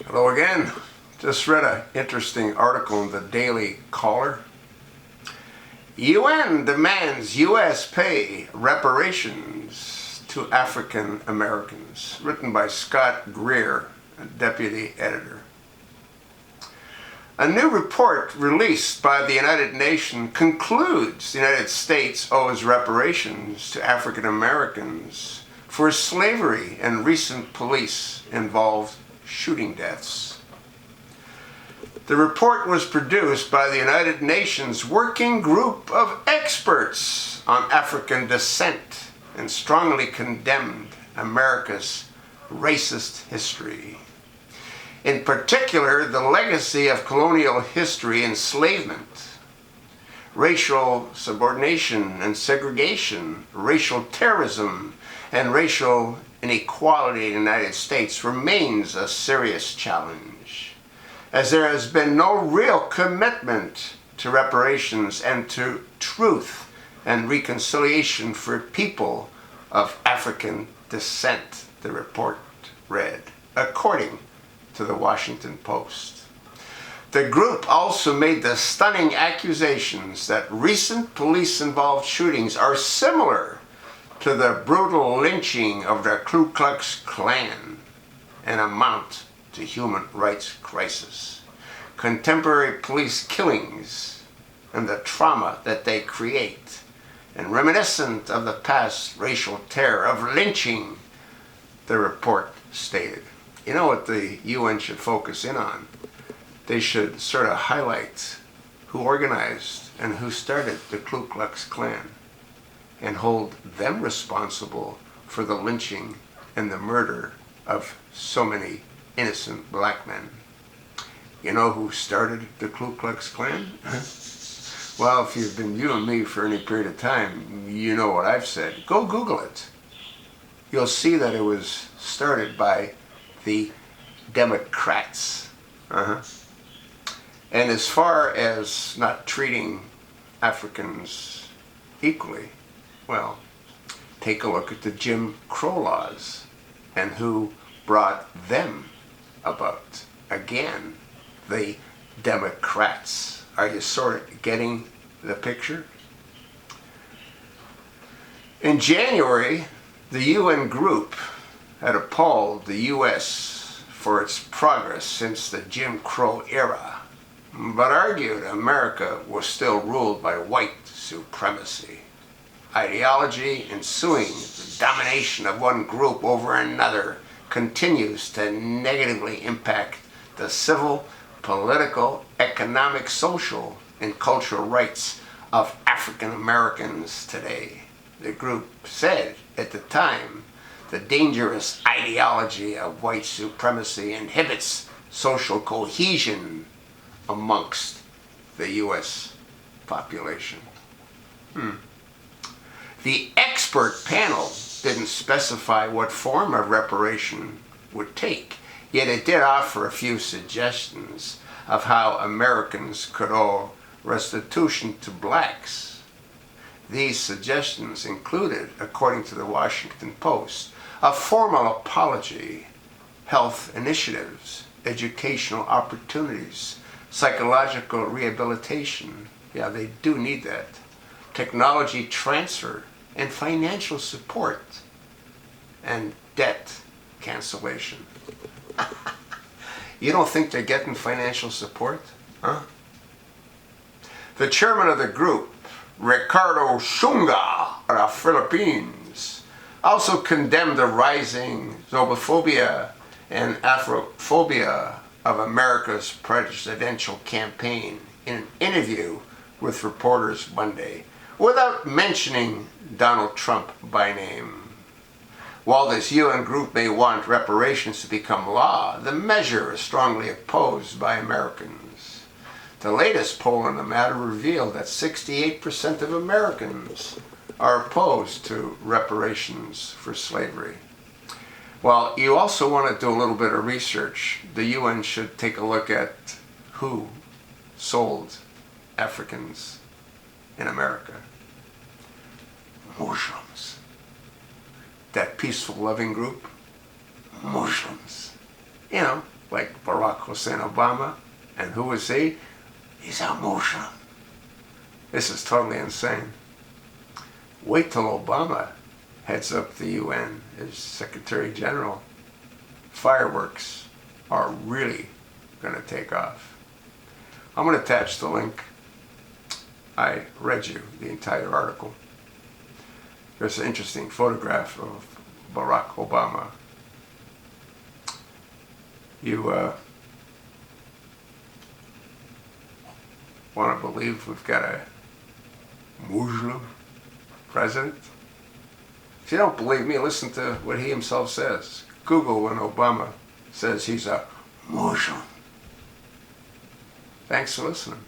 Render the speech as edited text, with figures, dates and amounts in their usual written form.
Hello again. Just read an interesting article in the Daily Caller. UN demands U.S. pay reparations to African Americans. Written by Scott Greer, deputy editor. A new report released by the United Nations concludes the United States owes reparations to African Americans for slavery and recent police-involved shooting deaths. The report was produced by the United Nations Working Group of Experts on African Descent and strongly condemned America's racist history. In particular, the legacy of colonial history, enslavement, racial subordination and segregation, racial terrorism, and racial inequality in the United States remains a serious challenge, as there has been no real commitment to reparations and to truth and reconciliation for people of African descent, the report read, according to the Washington Post. The group also made the stunning accusations that recent police-involved shootings are similar to the brutal lynching of the Ku Klux Klan and amount to human rights crisis. Contemporary police killings and the trauma that they create, and reminiscent of the past racial terror of lynching, the report stated. You know what the UN should focus in on? They should sort of highlight who organized and who started the Ku Klux Klan and hold them responsible for the lynching and the murder of so many innocent black men. You know who started the Ku Klux Klan? Well, if you've been viewing me for any period of time, you know what I've said. Go Google it. You'll see that it was started by the Democrats. And as far as not treating Africans equally, well, take a look at the Jim Crow laws and who brought them about. Again, the Democrats. Are you sort of getting the picture? In January, the UN group had appalled the U.S. for its progress since the Jim Crow era, but argued America was still ruled by white supremacy. Ideology ensuing the domination of one group over another continues to negatively impact the civil, political, economic, social, and cultural rights of African Americans today. The group said at the time, the dangerous ideology of white supremacy inhibits social cohesion amongst the U.S. population. The expert panel didn't specify what form of reparation would take, yet it did offer a few suggestions of how Americans could owe restitution to blacks. These suggestions included, according to the Washington Post, a formal apology, health initiatives, educational opportunities, psychological rehabilitation, yeah, they do need that, technology transfer, and financial support, and debt cancellation. You don't think they're getting financial support? Huh? The chairman of the group, Ricardo Shunga of the Philippines, also condemned the rising xenophobia and Afrophobia of America's presidential campaign in an interview with reporters Monday, without mentioning Donald Trump by name. While this UN group may want reparations to become law, the measure is strongly opposed by Americans. The latest poll on the matter revealed that 68% of Americans are opposed to reparations for slavery. Well, you also want to do a little bit of research. The UN should take a look at who sold Africans in America. Muslims. That peaceful, loving group? Muslims. You know, like Barack Hussein Obama. And who is he? He's a Muslim. This is totally insane. Wait till Obama heads up the UN as Secretary General. Fireworks are really going to take off. I'm going to attach the link. I read you the entire article. There's an interesting photograph of Barack Obama. You want to believe we've got a Muslim president? If you don't believe me, listen to what he himself says. Google when Obama says he's a Muslim. Thanks for listening.